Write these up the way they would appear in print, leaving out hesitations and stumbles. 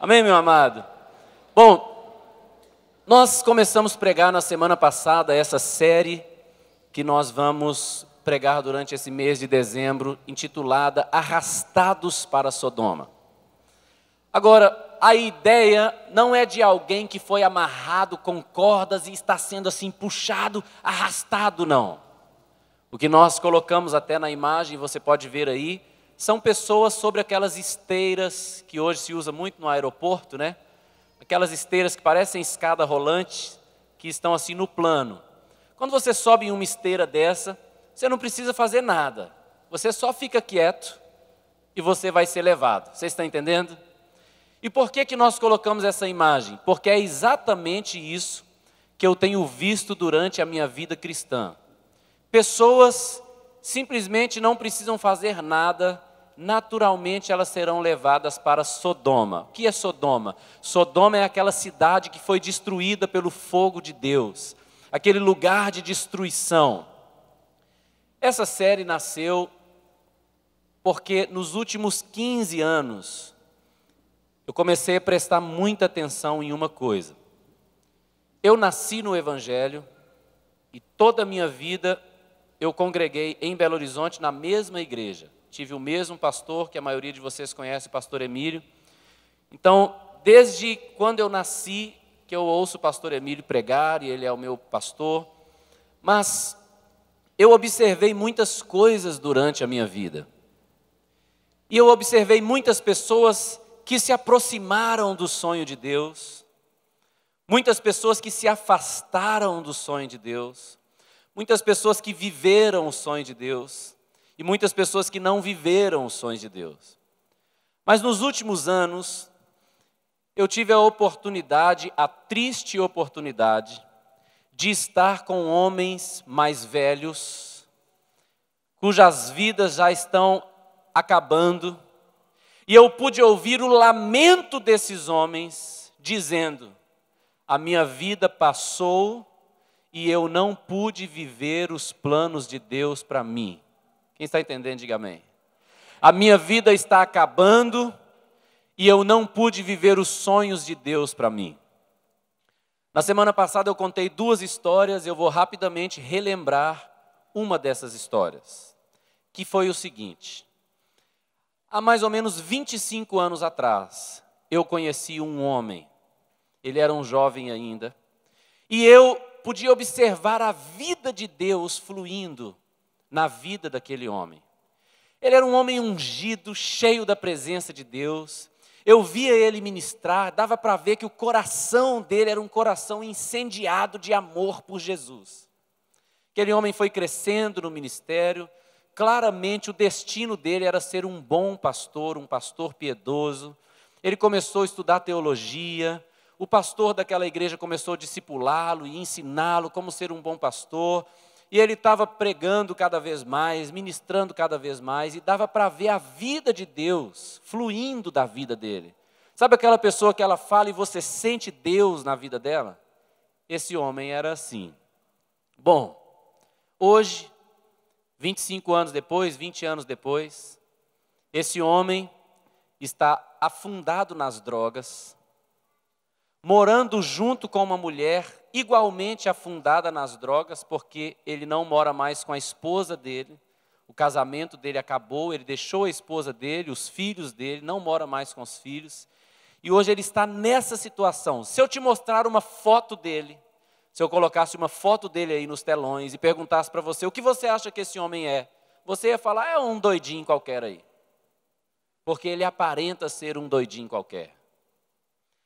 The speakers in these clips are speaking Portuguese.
Amém, meu amado? Bom, nós começamos a pregar na semana passada essa série que nós vamos pregar durante esse mês de dezembro, intitulada Arrastados para Sodoma. Agora, a ideia não é de alguém que foi amarrado com cordas e está sendo assim puxado, arrastado, não. O que nós colocamos até na imagem, você pode ver aí, são pessoas sobre aquelas esteiras que hoje se usa muito no aeroporto, né? Aquelas esteiras que parecem escada rolante, que estão assim no plano. Quando você sobe em uma esteira dessa, você não precisa fazer nada. Você só fica quieto e você vai ser levado. Você está entendendo? E por que nós colocamos essa imagem? Porque é exatamente isso que eu tenho visto durante a minha vida cristã. Pessoas simplesmente não precisam fazer nada, naturalmente elas serão levadas para Sodoma. O que é Sodoma? Sodoma é aquela cidade que foi destruída pelo fogo de Deus, aquele lugar de destruição. Essa série nasceu porque nos últimos 15 anos eu comecei a prestar muita atenção em uma coisa. Eu nasci no Evangelho e toda a minha vida eu congreguei em Belo Horizonte na mesma igreja. Tive o mesmo pastor que a maioria de vocês conhece, o pastor Emílio. Então, desde quando eu nasci, que eu ouço o pastor Emílio pregar, e ele é o meu pastor. Mas eu observei muitas coisas durante a minha vida. E eu observei muitas pessoas que se aproximaram do sonho de Deus. Muitas pessoas que se afastaram do sonho de Deus. Muitas pessoas que viveram o sonho de Deus. E muitas pessoas que não viveram os sonhos de Deus. Mas nos últimos anos, eu tive a oportunidade, a triste oportunidade, de estar com homens mais velhos, cujas vidas já estão acabando, e eu pude ouvir o lamento desses homens, dizendo: a minha vida passou e eu não pude viver os planos de Deus para mim. Quem está entendendo, diga amém. A minha vida está acabando e eu não pude viver os sonhos de Deus para mim. Na semana passada eu contei 2 histórias, eu vou rapidamente relembrar uma dessas histórias, que foi o seguinte. Há mais ou menos 25 anos atrás, eu conheci um homem, ele era um jovem ainda, e eu podia observar a vida de Deus fluindo na vida daquele homem. Ele era um homem ungido, cheio da presença de Deus. Eu via ele ministrar, dava para ver que o coração dele era um coração incendiado de amor por Jesus. Aquele homem foi crescendo no ministério. Claramente o destino dele era ser um bom pastor, um pastor piedoso. Ele começou a estudar teologia. O pastor daquela igreja começou a discipulá-lo e ensiná-lo como ser um bom pastor. E ele estava pregando cada vez mais, ministrando cada vez mais, e dava para ver a vida de Deus fluindo da vida dele. Sabe aquela pessoa que ela fala e você sente Deus na vida dela? Esse homem era assim. Bom, hoje, 25 anos depois, 20 anos depois, esse homem está afundado nas drogas, morando junto com uma mulher igualmente afundada nas drogas, porque ele não mora mais com a esposa dele, o casamento dele acabou, ele deixou a esposa dele, os filhos dele, não mora mais com os filhos, e hoje ele está nessa situação. Se eu te mostrar uma foto dele, se eu colocasse uma foto dele aí nos telões e perguntasse para você, o que você acha que esse homem é? Você ia falar, é um doidinho qualquer aí, porque ele aparenta ser um doidinho qualquer.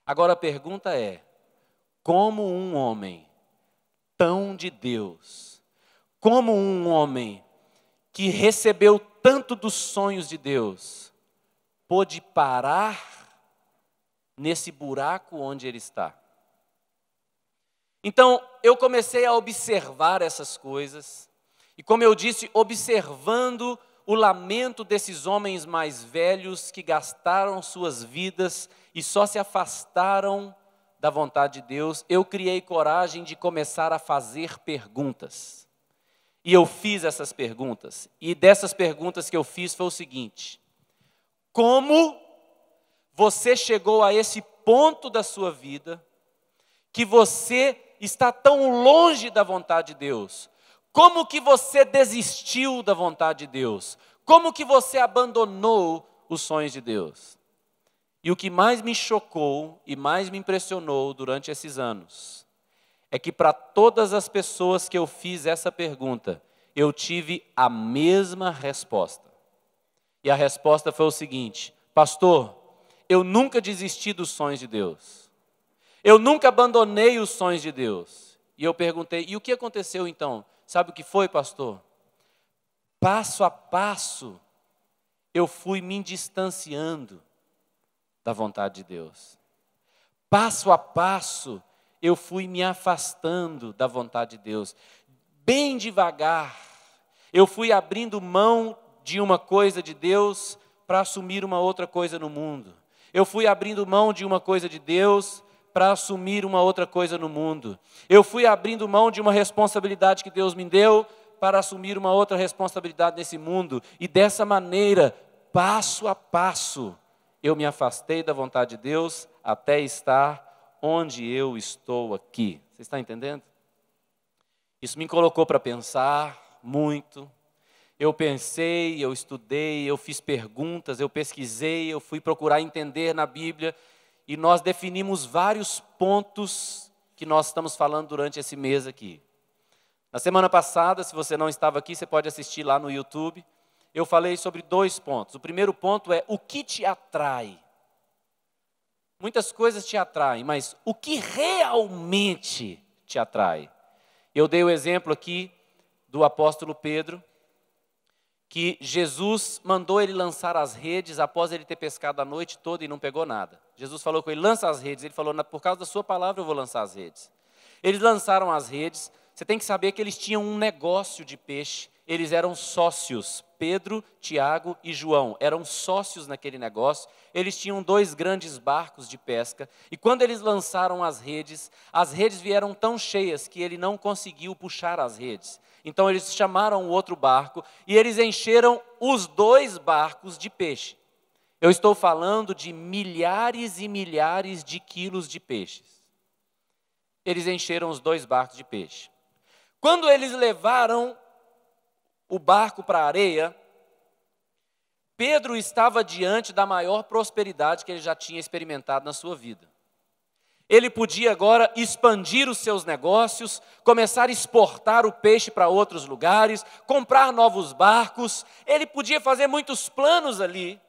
Agora a pergunta é, como um homem tão de Deus, como um homem que recebeu tanto dos sonhos de Deus, pôde parar nesse buraco onde ele está? Então, eu comecei a observar essas coisas, e como eu disse, observando o lamento desses homens mais velhos que gastaram suas vidas e só se afastaram da vontade de Deus, eu criei coragem de começar a fazer perguntas. E eu fiz essas perguntas. E dessas perguntas que eu fiz foi o seguinte: como você chegou a esse ponto da sua vida que você está tão longe da vontade de Deus? Como que você desistiu da vontade de Deus? Como que você abandonou os sonhos de Deus? E o que mais me chocou e mais me impressionou durante esses anos é que para todas as pessoas que eu fiz essa pergunta, eu tive a mesma resposta. E a resposta foi o seguinte: pastor, eu nunca desisti dos sonhos de Deus. Eu nunca abandonei os sonhos de Deus. E eu perguntei, e o que aconteceu então? Sabe o que foi, pastor? Passo a passo, eu fui me distanciando da vontade de Deus. Passo a passo, eu fui me afastando da vontade de Deus. Bem devagar, eu fui abrindo mão de uma coisa de Deus para assumir uma outra coisa no mundo. Eu fui abrindo mão de uma coisa de Deus para assumir uma outra coisa no mundo. Eu fui abrindo mão de uma responsabilidade que Deus me deu para assumir uma outra responsabilidade nesse mundo. E dessa maneira, passo a passo, eu me afastei da vontade de Deus até estar onde eu estou aqui. Você está entendendo? Isso me colocou para pensar muito. Eu pensei, eu estudei, eu fiz perguntas, eu pesquisei, eu fui procurar entender na Bíblia. E nós definimos vários pontos que nós estamos falando durante esse mês aqui. Na semana passada, se você não estava aqui, você pode assistir lá no YouTube. Eu falei sobre 2 pontos. O primeiro ponto é o que te atrai. Muitas coisas te atraem, mas o que realmente te atrai? Eu dei o exemplo aqui do apóstolo Pedro, que Jesus mandou ele lançar as redes após ele ter pescado a noite toda e não pegou nada. Jesus falou com ele, lança as redes. Ele falou, por causa da sua palavra eu vou lançar as redes. Eles lançaram as redes. Você tem que saber que eles tinham um negócio de peixe. Eles eram sócios. Pedro, Tiago e João eram sócios naquele negócio. Eles tinham 2 grandes barcos de pesca. E quando eles lançaram as redes vieram tão cheias que ele não conseguiu puxar as redes. Então eles chamaram o outro barco e eles encheram os 2 barcos de peixe. Eu estou falando de milhares e milhares de quilos de peixes. Eles encheram os 2 barcos de peixe. Quando eles levaram o barco para a areia, Pedro estava diante da maior prosperidade que ele já tinha experimentado na sua vida. Ele podia agora expandir os seus negócios, começar a exportar o peixe para outros lugares, comprar novos barcos. Ele podia fazer muitos planos ali.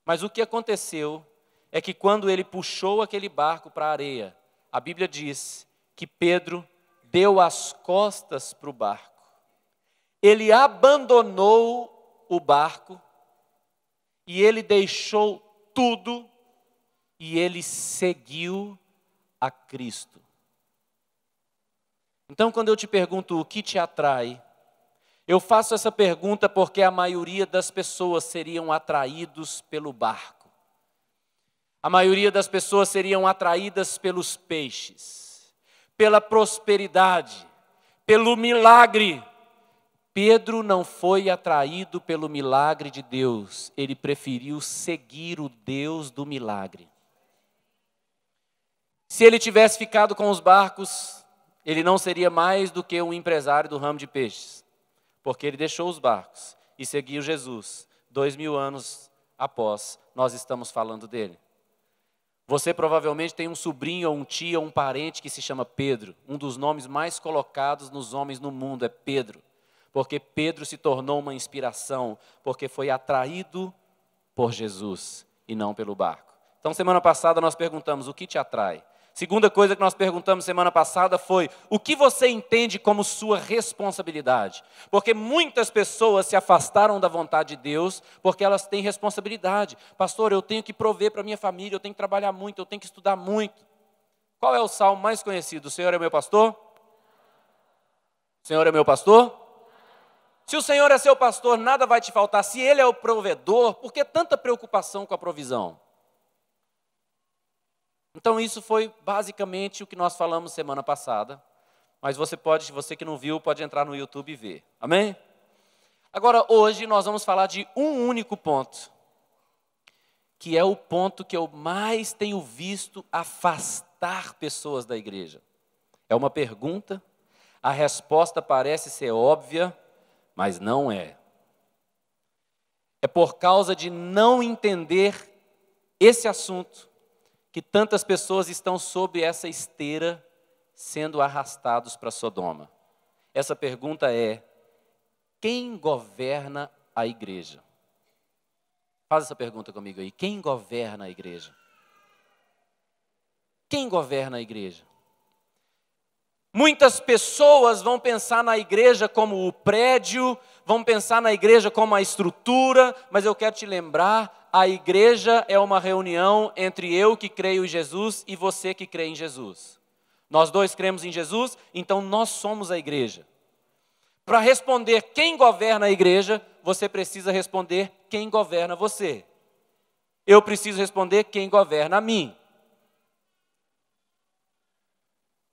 Mas o que aconteceu é que quando ele puxou aquele barco para a areia, a Bíblia diz que Pedro deu as costas para o barco. Ele abandonou o barco e ele deixou tudo e ele seguiu a Cristo. Então, quando eu te pergunto o que te atrai, eu faço essa pergunta porque a maioria das pessoas seriam atraídos pelo barco. A maioria das pessoas seriam atraídas pelos peixes, pela prosperidade, pelo milagre. Pedro não foi atraído pelo milagre de Deus, ele preferiu seguir o Deus do milagre. Se ele tivesse ficado com os barcos, ele não seria mais do que um empresário do ramo de peixes, porque ele deixou os barcos e seguiu Jesus. 2000 anos após, nós estamos falando dele. Você provavelmente tem um sobrinho, ou um tio, ou um parente que se chama Pedro. Um dos nomes mais colocados nos homens no mundo é Pedro. Porque Pedro se tornou uma inspiração, porque foi atraído por Jesus e não pelo barco. Então, semana passada nós perguntamos, o que te atrai? Segunda coisa que nós perguntamos semana passada foi, o que você entende como sua responsabilidade? Porque muitas pessoas se afastaram da vontade de Deus, porque elas têm responsabilidade. Pastor, eu tenho que prover para minha família, eu tenho que trabalhar muito, eu tenho que estudar muito. Qual é o salmo mais conhecido? O Senhor é meu pastor? O Senhor é meu pastor? Se o Senhor é seu pastor, nada vai te faltar. Se Ele é o provedor, por que tanta preocupação com a provisão? Então isso foi basicamente o que nós falamos semana passada. Mas você que não viu, pode entrar no YouTube e ver. Amém? Agora, hoje nós vamos falar de um único ponto. que é o ponto que eu mais tenho visto afastar pessoas da igreja. É uma pergunta, a resposta parece ser óbvia, mas não é. É por causa de não entender esse assunto que tantas pessoas estão sob essa esteira sendo arrastados para Sodoma. Essa pergunta é: quem governa a igreja? Faz essa pergunta comigo aí. Quem governa a igreja? Quem governa a igreja? Muitas pessoas vão pensar na igreja como o prédio, vão pensar na igreja como a estrutura, mas eu quero te lembrar, a igreja é uma reunião entre eu que creio em Jesus e você que crê em Jesus. Nós dois cremos em Jesus, então nós somos a igreja. Para responder quem governa a igreja, você precisa responder quem governa você. Eu preciso responder quem governa a mim.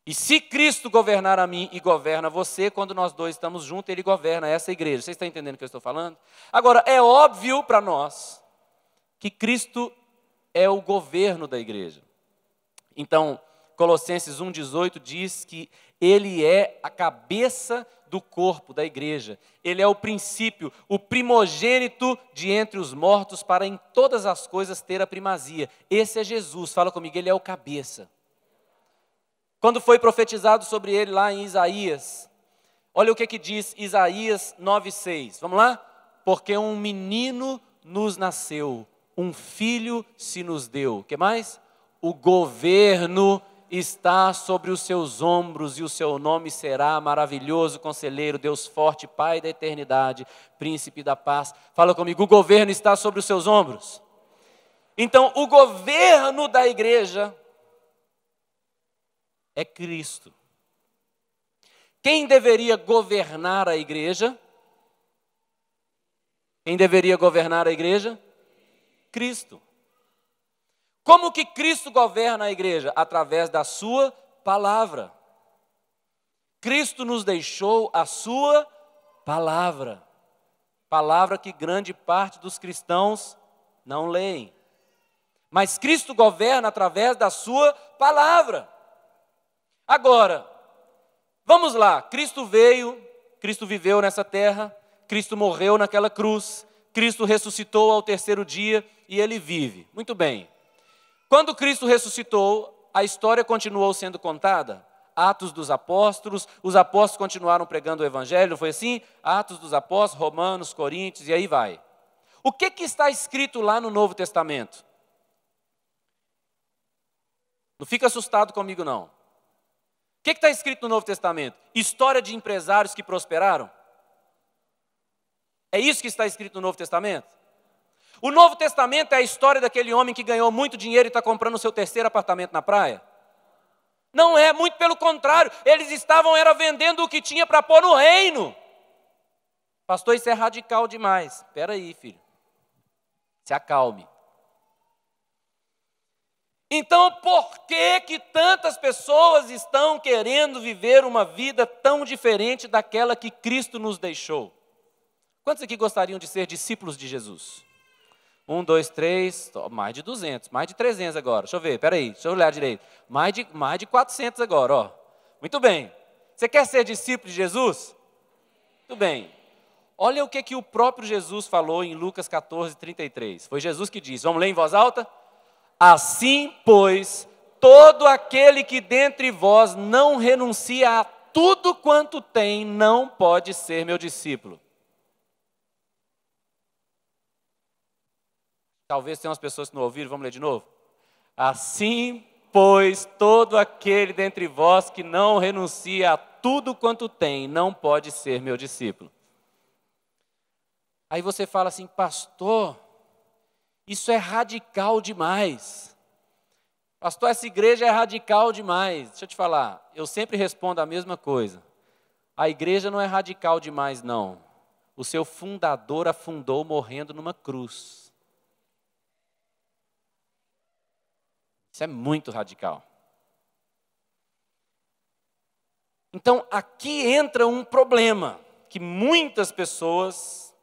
E se Cristo governar a mim e governa você, quando nós dois estamos juntos, Ele governa essa igreja. Vocês estão entendendo o que eu estou falando? Agora, é óbvio para nós que Cristo é o governo da igreja. Então, Colossenses 1,18 diz que Ele é a cabeça do corpo da igreja. Ele é o princípio, o primogênito de entre os mortos, para em todas as coisas ter a primazia. Esse é Jesus, fala comigo, Ele é o cabeça. Quando foi profetizado sobre ele lá em Isaías, olha o que diz Isaías 9,6. Vamos lá? Porque um menino nos nasceu, um filho se nos deu. O que mais? O governo está sobre os seus ombros e o seu nome será maravilhoso, conselheiro, Deus forte, Pai da eternidade, príncipe da paz. Fala comigo, o governo está sobre os seus ombros. Então, o governo da igreja é Cristo. Quem deveria governar a igreja? Quem deveria governar a igreja? Cristo. Como que Cristo governa a igreja? Através da sua palavra. Cristo nos deixou a sua palavra. Palavra que grande parte dos cristãos não leem. Mas Cristo governa através da sua palavra. Agora, vamos lá, Cristo veio, Cristo viveu nessa terra, Cristo morreu naquela cruz, Cristo ressuscitou ao terceiro dia e Ele vive. Muito bem. Quando Cristo ressuscitou, a história continuou sendo contada. Atos dos Apóstolos, os apóstolos continuaram pregando o Evangelho, foi assim? Atos dos Apóstolos, Romanos, Coríntios e aí vai. O que está escrito lá no Novo Testamento? Não fica assustado comigo não. O que está escrito no Novo Testamento? História de empresários que prosperaram? É isso que está escrito no Novo Testamento? O Novo Testamento é a história daquele homem que ganhou muito dinheiro e está comprando o seu terceiro apartamento na praia? Não é, muito pelo contrário. Eles estavam vendendo o que tinha para pôr no reino. Pastor, isso é radical demais. Espera aí, filho. Se acalme. Então, por que tantas pessoas estão querendo viver uma vida tão diferente daquela que Cristo nos deixou? Quantos aqui gostariam de ser discípulos de Jesus? 1, 2, 3, mais de 200, mais de 300 agora. Deixa eu ver, peraí, deixa eu olhar direito. Mais de 400 agora, ó. Muito bem. Você quer ser discípulo de Jesus? Muito bem. Olha o que o próprio Jesus falou em Lucas 14, 33. Foi Jesus que disse, vamos ler em voz alta? Assim, pois, todo aquele que dentre vós não renuncia a tudo quanto tem, não pode ser meu discípulo. Talvez tenha umas pessoas que não ouviram, vamos ler de novo? Assim, pois, todo aquele dentre vós que não renuncia a tudo quanto tem, não pode ser meu discípulo. Aí você fala assim, pastor, isso é radical demais. Pastor, essa igreja é radical demais. Deixa eu te falar, eu sempre respondo a mesma coisa. A igreja não é radical demais, não. O seu fundador a fundou morrendo numa cruz. Isso é muito radical. Então, aqui entra um problema que muitas pessoas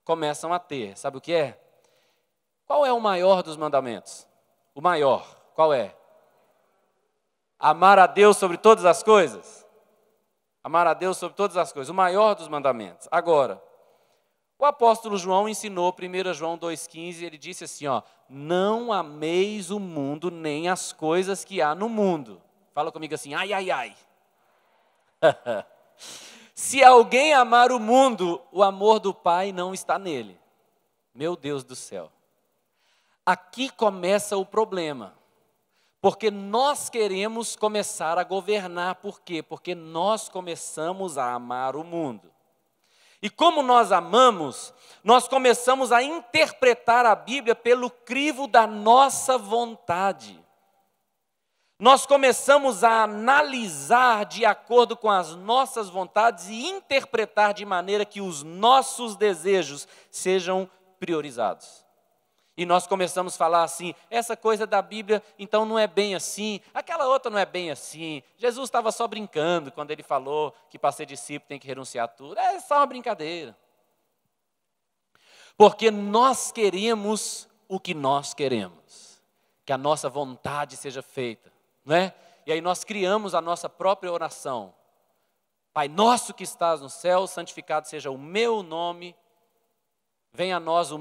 começam a ter. Sabe o que é? Qual é o maior dos mandamentos? O maior, qual é? Amar a Deus sobre todas as coisas? Amar a Deus sobre todas as coisas, o maior dos mandamentos. Agora, o apóstolo João ensinou, 1 João 2,15, ele disse assim, ó, não ameis o mundo nem as coisas que há no mundo. Fala comigo assim, ai, ai, ai. Se alguém amar o mundo, o amor do Pai não está nele. Meu Deus do céu. Aqui começa o problema. Porque nós queremos começar a governar. Por quê? Porque nós começamos a amar o mundo. E como nós amamos, nós começamos a interpretar a Bíblia pelo crivo da nossa vontade. Nós começamos a analisar de acordo com as nossas vontades e interpretar de maneira que os nossos desejos sejam priorizados. E nós começamos a falar assim, essa coisa da Bíblia então não é bem assim, aquela outra não é bem assim. Jesus estava só brincando quando ele falou que para ser discípulo tem que renunciar a tudo. É só uma brincadeira. Porque nós queremos o que nós queremos. Que a nossa vontade seja feita. Não é? E aí nós criamos a nossa própria oração. Pai nosso que estás no céu, santificado seja o meu nome. Venha a nós o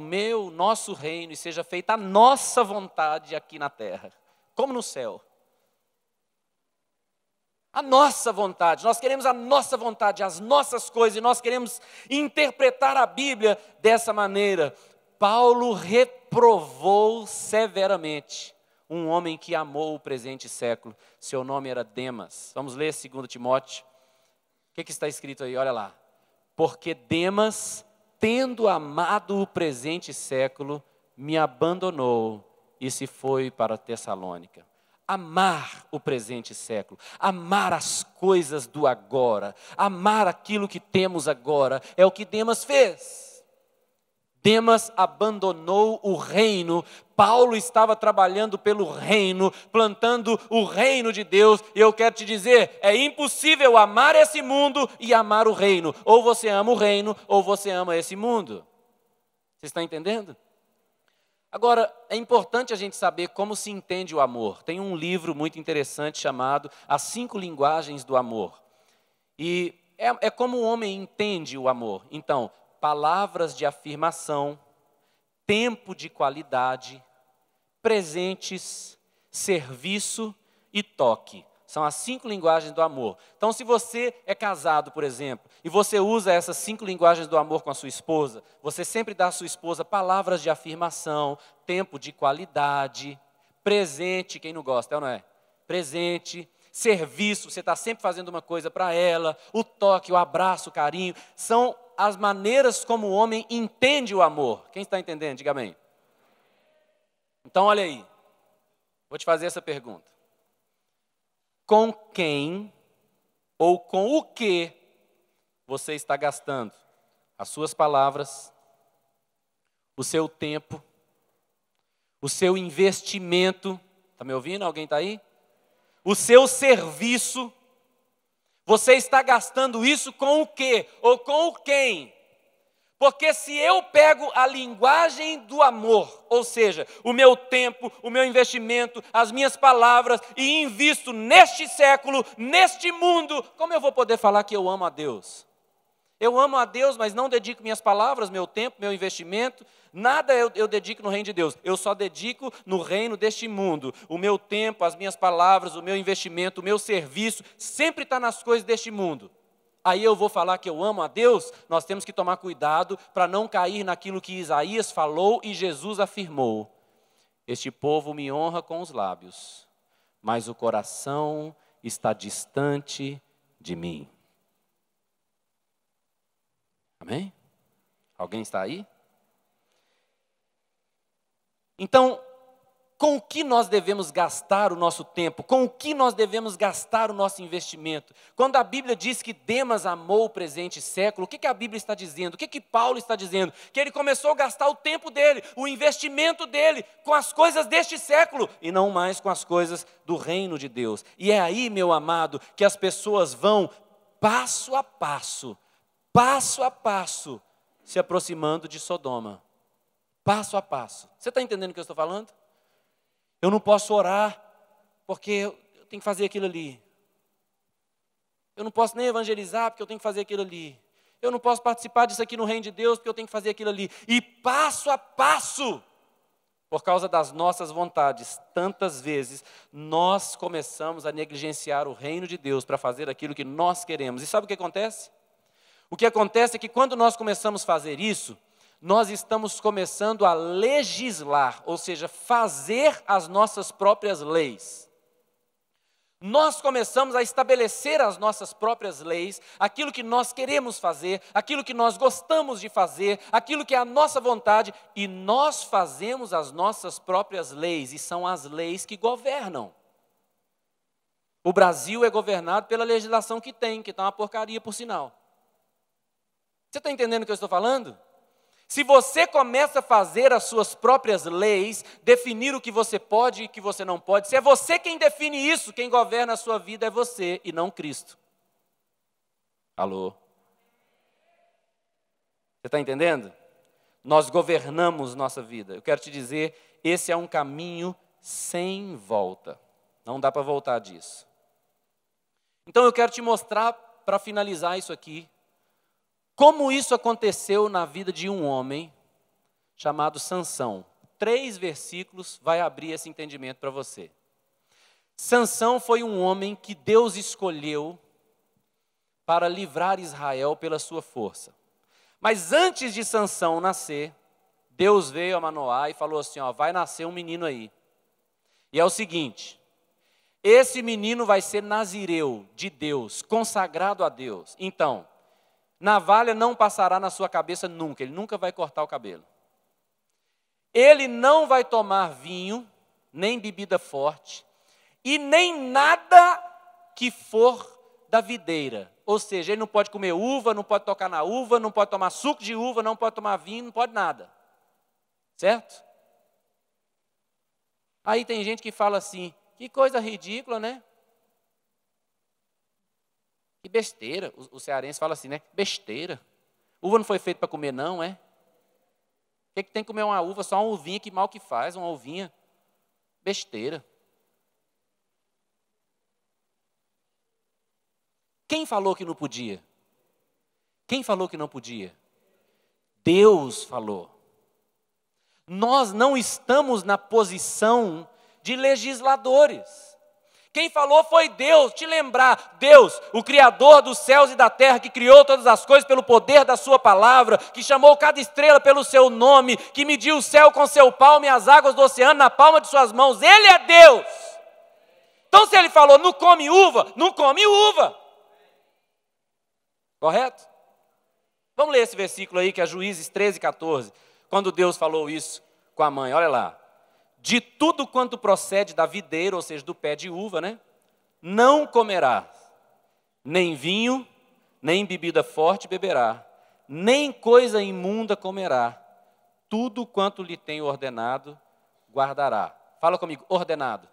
nosso reino e seja feita a nossa vontade aqui na terra, como no céu. A nossa vontade, nós queremos a nossa vontade, as nossas coisas, e nós queremos interpretar a Bíblia dessa maneira. Paulo reprovou severamente um homem que amou o presente século. Seu nome era Demas. Vamos ler 2 Timóteo. O que está escrito aí? Olha lá. Porque Demas, tendo amado o presente século, me abandonou e se foi para Tessalônica. Amar o presente século, amar as coisas do agora, amar aquilo que temos agora, é o que Demas fez. Demas abandonou o reino. Paulo estava trabalhando pelo reino, plantando o reino de Deus. E eu quero te dizer, é impossível amar esse mundo e amar o reino. Ou você ama o reino, ou você ama esse mundo. Você está entendendo? Agora, é importante a gente saber como se entende o amor. Tem um livro muito interessante chamado As 5 Linguagens do Amor. E é como o homem entende o amor. Então, palavras de afirmação, tempo de qualidade, presentes, serviço e toque. São as 5 linguagens do amor. Então, se você é casado, por exemplo, e você usa essas 5 linguagens do amor com a sua esposa, você sempre dá à sua esposa palavras de afirmação, tempo de qualidade, presente, quem não gosta, é ou não é? Presente, serviço, você está sempre fazendo uma coisa para ela, o toque, o abraço, o carinho, são as maneiras como o homem entende o amor. Quem está entendendo? Diga amém. Então, olha aí, vou te fazer essa pergunta. Com quem ou com o que você está gastando as suas palavras, o seu tempo, o seu investimento? Está me ouvindo? Alguém está aí? O seu serviço. Você está gastando isso com o quê? Ou com o quem? Porque se eu pego a linguagem do amor, ou seja, o meu tempo, o meu investimento, as minhas palavras, e invisto neste século, neste mundo, como eu vou poder falar que eu amo a Deus? Eu amo a Deus, mas não dedico minhas palavras, meu tempo, meu investimento, nada eu dedico no reino de Deus. Eu só dedico no reino deste mundo. O meu tempo, as minhas palavras, o meu investimento, o meu serviço, sempre está nas coisas deste mundo. Aí eu vou falar que eu amo a Deus? Nós temos que tomar cuidado para não cair naquilo que Isaías falou e Jesus afirmou. Este povo me honra com os lábios, mas o coração está distante de mim. Amém? Alguém está aí? Então, com o que nós devemos gastar o nosso tempo? Com o que nós devemos gastar o nosso investimento? Quando a Bíblia diz que Demas amou o presente século, o que a Bíblia está dizendo? O que Paulo está dizendo? Que ele começou a gastar o tempo dele, o investimento dele, com as coisas deste século, e não mais com as coisas do reino de Deus. E é aí, meu amado, que as pessoas vão passo a passo, se aproximando de Sodoma. passo a passo. Você está entendendo o que eu estou falando? Eu não posso orar porque eu tenho que fazer aquilo ali. Eu não posso nem evangelizar porque eu tenho que fazer aquilo ali. Eu não posso participar disso aqui no reino de Deus porque eu tenho que fazer aquilo ali. E passo a passo, por causa das nossas vontades, tantas vezes nós começamos a negligenciar o reino de Deus para fazer aquilo que nós queremos. E sabe o que acontece? O que acontece é que quando nós começamos a fazer isso, nós estamos começando a legislar, ou seja, fazer as nossas próprias leis. Nós começamos a estabelecer as nossas próprias leis, aquilo que nós queremos fazer, aquilo que nós gostamos de fazer, aquilo que é a nossa vontade, e nós fazemos as nossas próprias leis, e são as leis que governam. O Brasil é governado pela legislação que está uma porcaria, por sinal. Você está entendendo o que eu estou falando? Se você começa a fazer as suas próprias leis, definir o que você pode e o que você não pode, se é você quem define isso, quem governa a sua vida é você e não Cristo. Alô? Você está entendendo? Nós governamos nossa vida. Eu quero te dizer, esse é um caminho sem volta. Não dá para voltar disso. Então eu quero te mostrar, para finalizar isso aqui, como isso aconteceu na vida de um homem chamado Sansão. 3 versículos vai abrir esse entendimento para você. Sansão foi um homem que Deus escolheu para livrar Israel pela sua força. Mas antes de Sansão nascer, Deus veio a Manoá e falou assim, vai nascer um menino aí. E é o seguinte, esse menino vai ser nazireu de Deus, consagrado a Deus. Então, navalha não passará na sua cabeça nunca, ele nunca vai cortar o cabelo. Ele não vai tomar vinho, nem bebida forte, e nem nada que for da videira. Ou seja, ele não pode comer uva, não pode tocar na uva, não pode tomar suco de uva, não pode tomar vinho, não pode nada. Certo? Aí tem gente que fala assim, que coisa ridícula, né? Que besteira. O cearense fala assim, né? Besteira. Uva não foi feita para comer, não, é? O que tem que comer uma uva? Só uma uvinha, que mal que faz, uma uvinha. Besteira. Quem falou que não podia? Quem falou que não podia? Deus falou. Nós não estamos na posição de legisladores. Quem falou foi Deus. Te lembrar, Deus, o Criador dos céus e da terra, que criou todas as coisas pelo poder da sua palavra, que chamou cada estrela pelo seu nome, que mediu o céu com seu palmo e as águas do oceano na palma de suas mãos. Ele é Deus. Então se ele falou, não come uva, não come uva. Correto? Vamos ler esse versículo aí, que é Juízes 13:14, quando Deus falou isso com a mãe. Olha lá. De tudo quanto procede da videira, ou seja, do pé de uva, né? Não comerá, nem vinho, nem bebida forte beberá, nem coisa imunda comerá. Tudo quanto lhe tenho ordenado, guardará. Fala comigo, ordenado.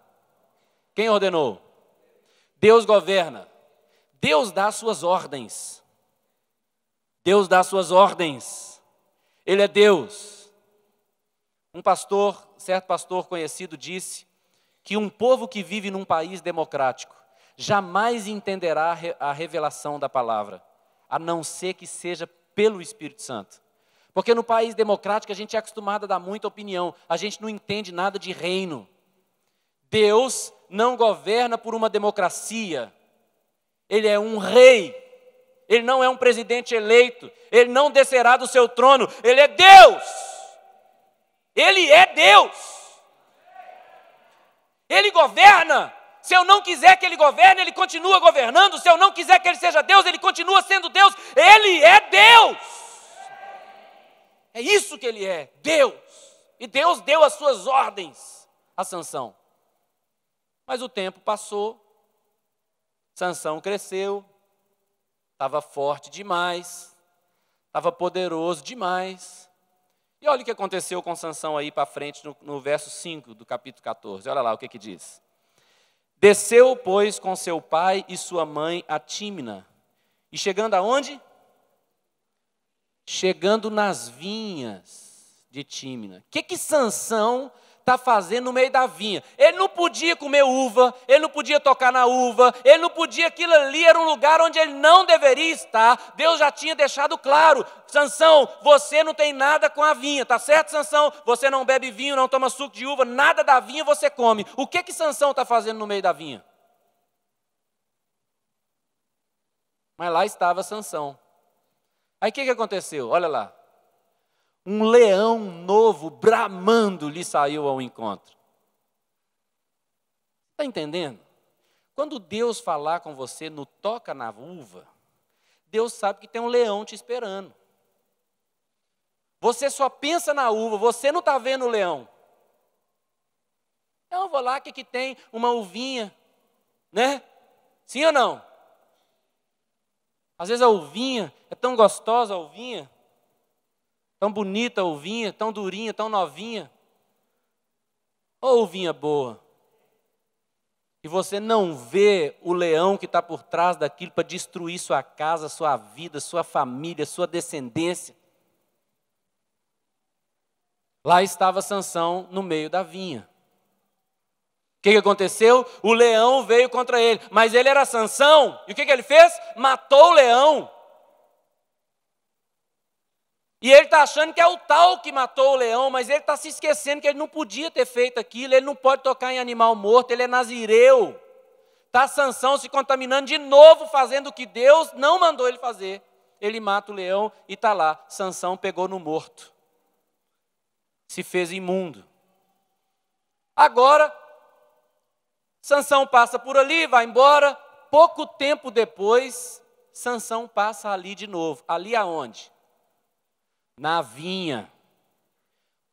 Quem ordenou? Deus governa. Deus dá as suas ordens. Deus dá as suas ordens. Ele é Deus. Um pastor, certo pastor conhecido, disse que um povo que vive num país democrático jamais entenderá a revelação da palavra, a não ser que seja pelo Espírito Santo. Porque no país democrático a gente é acostumado a dar muita opinião, a gente não entende nada de reino. Deus não governa por uma democracia, Ele é um rei. Ele não é um presidente eleito. Ele não descerá do seu trono. Ele é Deus. Ele é Deus. Ele governa. Se eu não quiser que Ele governe, Ele continua governando. Se eu não quiser que Ele seja Deus, Ele continua sendo Deus. Ele é Deus. É isso que Ele é, Deus. E Deus deu as suas ordens a Sansão. Mas o tempo passou. Sansão cresceu. Estava forte demais, estava poderoso demais. E olha o que aconteceu com Sansão aí para frente no verso 5 do capítulo 14. Olha lá o que diz. Desceu, pois, com seu pai e sua mãe a Tímina. E chegando aonde? Chegando nas vinhas de Tímina. O que Sansão está fazendo no meio da vinha? Ele não podia comer uva, ele não podia tocar na uva, ele não podia, aquilo ali era um lugar onde ele não deveria estar. Deus já tinha deixado claro: Sansão, você não tem nada com a vinha, tá certo, Sansão? Você não bebe vinho, não toma suco de uva, nada da vinha você come. O que Sansão está fazendo no meio da vinha? Mas lá estava Sansão. Aí o que aconteceu? Olha lá. Um leão novo, bramando, lhe saiu ao encontro. Está entendendo? Quando Deus falar com você no toca na uva, Deus sabe que tem um leão te esperando. Você só pensa na uva, você não está vendo o leão. Então eu vou lá, que tem uma uvinha, né? Sim ou não? Às vezes a uvinha é tão gostosa, a uvinha. Tão bonita a uvinha, tão durinha, tão novinha. Ô uvinha boa. E você não vê o leão que está por trás daquilo para destruir sua casa, sua vida, sua família, sua descendência. Lá estava Sansão no meio da vinha. O que aconteceu? O leão veio contra ele, mas ele era Sansão. E o que ele fez? Matou o leão. E ele está achando que é o tal que matou o leão, mas ele está se esquecendo que ele não podia ter feito aquilo, ele não pode tocar em animal morto, ele é nazireu. Está Sansão se contaminando de novo, fazendo o que Deus não mandou ele fazer. Ele mata o leão e está lá. Sansão pegou no morto. Se fez imundo. Agora, Sansão passa por ali, vai embora. Pouco tempo depois, Sansão passa ali de novo. Ali aonde? Na vinha.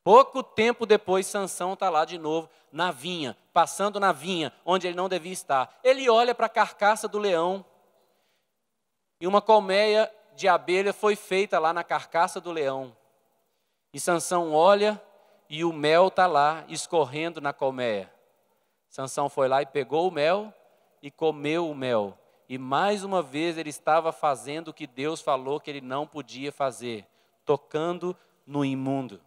Pouco tempo depois, Sansão está lá de novo, na vinha, passando na vinha, onde ele não devia estar. Ele olha para a carcaça do leão, e uma colmeia de abelha foi feita lá na carcaça do leão. E Sansão olha, e o mel está lá, escorrendo na colmeia. Sansão foi lá e pegou o mel, e comeu o mel. E mais uma vez ele estava fazendo o que Deus falou que ele não podia fazer. Tocando no imundo.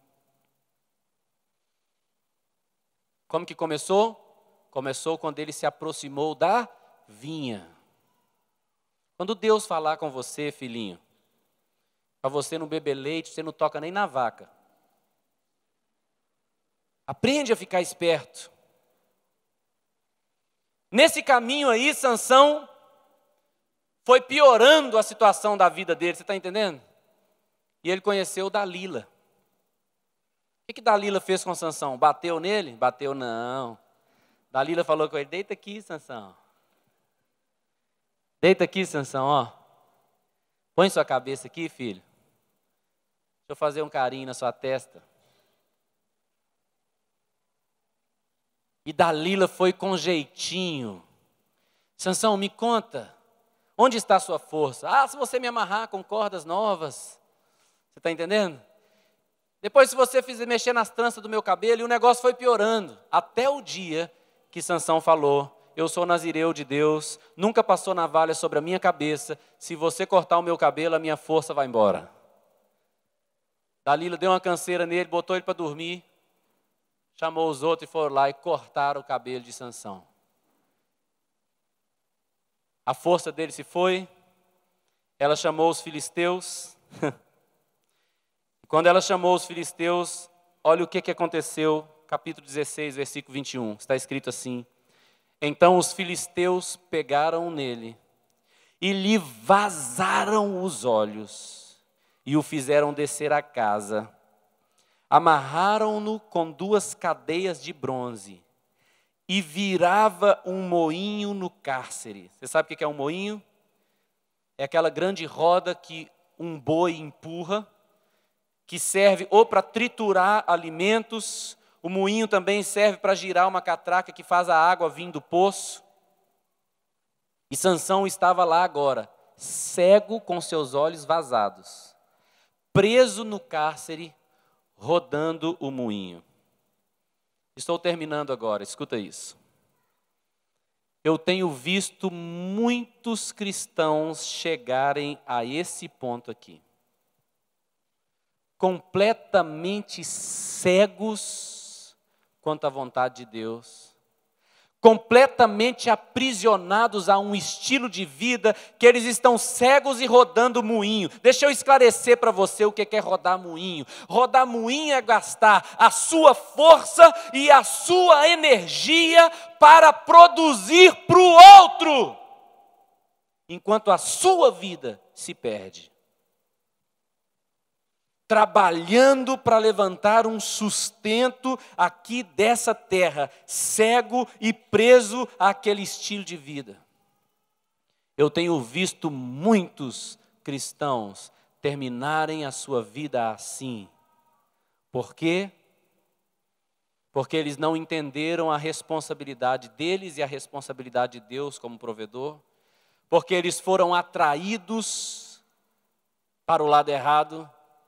Como que começou? Começou quando ele se aproximou da vinha. Quando Deus falar com você, filhinho, para você não beber leite, você não toca nem na vaca. Aprende a ficar esperto. Nesse caminho aí, Sansão foi piorando a situação da vida dele, você está entendendo? E ele conheceu Dalila. O que Dalila fez com Sansão? Bateu nele? Bateu não. Dalila falou com ele: deita aqui, Sansão. Deita aqui, Sansão, ó. Põe sua cabeça aqui, filho. Deixa eu fazer um carinho na sua testa. E Dalila foi com jeitinho. Sansão, me conta. Onde está a sua força? Ah, se você me amarrar com cordas novas. Você está entendendo? Depois, se você fizer mexer nas tranças do meu cabelo, e o negócio foi piorando. Até o dia que Sansão falou: eu sou nazireu de Deus, nunca passou navalha sobre a minha cabeça. Se você cortar o meu cabelo, a minha força vai embora. Dalila deu uma canseira nele, botou ele para dormir. Chamou os outros e foram lá e cortaram o cabelo de Sansão. A força dele se foi. Ela chamou os filisteus. Quando ela chamou os filisteus, olha o que aconteceu, capítulo 16, versículo 21. Está escrito assim: então os filisteus pegaram nele e lhe vazaram os olhos e o fizeram descer à casa. Amarraram-no com 2 cadeias de bronze e virava um moinho no cárcere. Você sabe o que é um moinho? É aquela grande roda que um boi empurra, que serve ou para triturar alimentos. O moinho também serve para girar uma catraca que faz a água vir do poço. E Sansão estava lá agora, cego com seus olhos vazados, preso no cárcere, rodando o moinho. Estou terminando agora, escuta isso. Eu tenho visto muitos cristãos chegarem a esse ponto aqui. completamente cegos quanto à vontade de Deus, completamente aprisionados a um estilo de vida que eles estão cegos e rodando moinho. Deixa eu esclarecer para você o que é rodar moinho. Rodar moinho é gastar a sua força e a sua energia para produzir para o outro, enquanto a sua vida se perde. Trabalhando para levantar um sustento aqui dessa terra, cego e preso àquele estilo de vida. Eu tenho visto muitos cristãos terminarem a sua vida assim. Por quê? Porque eles não entenderam a responsabilidade deles e a responsabilidade de Deus como provedor. Porque eles foram atraídos para o lado errado.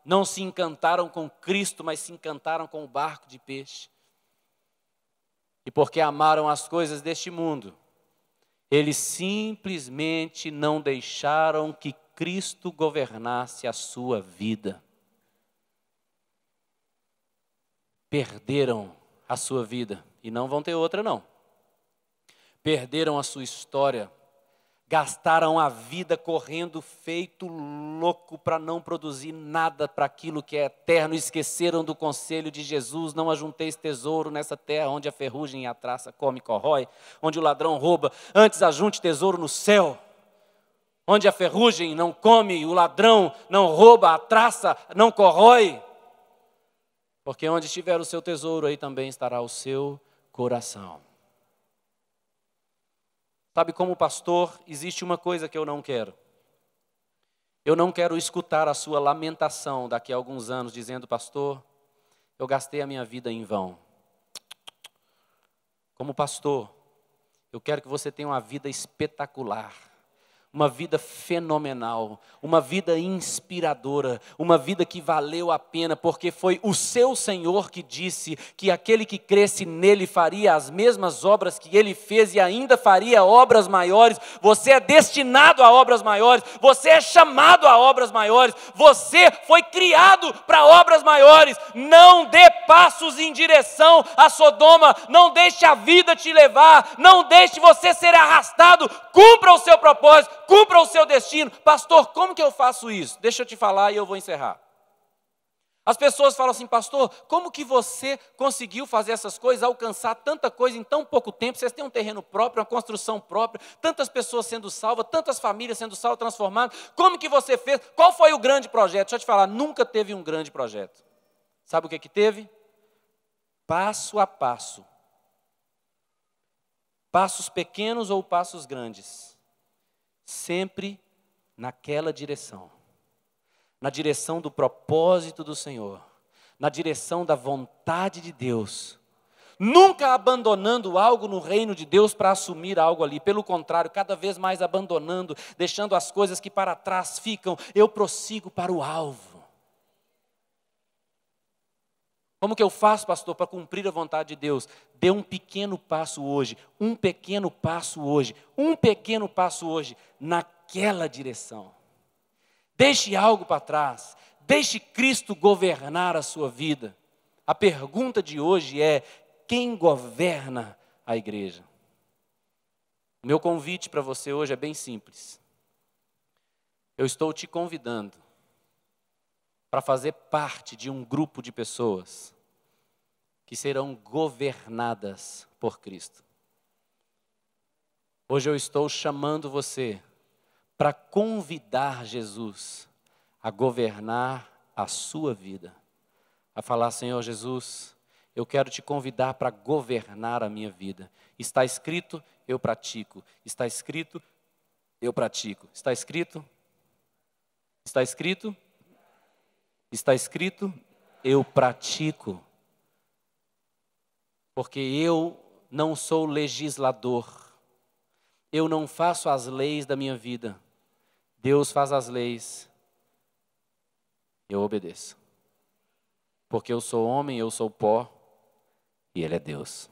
Não se encantaram com Cristo, mas se encantaram com o barco de peixe. E porque amaram as coisas deste mundo, eles simplesmente não deixaram que Cristo governasse a sua vida. Perderam a sua vida, e não vão ter outra não. Perderam a sua história. Gastaram a vida correndo feito louco para não produzir nada para aquilo que é eterno. Esqueceram do conselho de Jesus: não ajunteis tesouro nessa terra onde a ferrugem e a traça come e corrói, onde o ladrão rouba. Antes ajunte tesouro no céu, onde a ferrugem não come, o ladrão não rouba, a traça não corrói. Porque onde estiver o seu tesouro, aí também estará o seu coração. Sabe, como pastor, existe uma coisa que eu não quero. Eu não quero escutar a sua lamentação daqui a alguns anos, dizendo: pastor, eu gastei a minha vida em vão. Como pastor, eu quero que você tenha uma vida espetacular, uma vida fenomenal, uma vida inspiradora, uma vida que valeu a pena, porque foi o seu Senhor que disse que aquele que cresce nele faria as mesmas obras que ele fez e ainda faria obras maiores. Você é destinado a obras maiores, você é chamado a obras maiores, você foi criado para obras maiores. Não dê passos em direção a Sodoma, não deixe a vida te levar, não deixe você ser arrastado. Cumpra o seu propósito, cumpra o seu destino. Pastor, como que eu faço isso? Deixa eu te falar e eu vou encerrar. As pessoas falam assim: pastor, como que você conseguiu fazer essas coisas, alcançar tanta coisa em tão pouco tempo? Vocês têm um terreno próprio, uma construção própria, tantas pessoas sendo salvas, tantas famílias sendo salvas, transformadas. Como que você fez? Qual foi o grande projeto? Deixa eu te falar, nunca teve um grande projeto. Sabe o que teve? Passo a passo. Passos pequenos ou passos grandes. Sempre naquela direção. Na direção do propósito do Senhor. Na direção da vontade de Deus. Nunca abandonando algo no reino de Deus para assumir algo ali. Pelo contrário, cada vez mais abandonando, deixando as coisas que para trás ficam. Eu prossigo para o alvo. Como que eu faço, pastor, para cumprir a vontade de Deus? Dê um pequeno passo hoje, um pequeno passo hoje, um pequeno passo hoje, naquela direção. Deixe algo para trás, deixe Cristo governar a sua vida. A pergunta de hoje é: quem governa a igreja? O meu convite para você hoje é bem simples. Eu estou te convidando para fazer parte de um grupo de pessoas que serão governadas por Cristo. Hoje eu estou chamando você para convidar Jesus a governar a sua vida. A falar: Senhor Jesus, eu quero te convidar para governar a minha vida. Está escrito, eu pratico. Está escrito, eu pratico. Está escrito? Está escrito? Está escrito, eu pratico. Porque eu não sou legislador. Eu não faço as leis da minha vida. Deus faz as leis. Eu obedeço. Porque eu sou homem, eu sou pó, e Ele é Deus.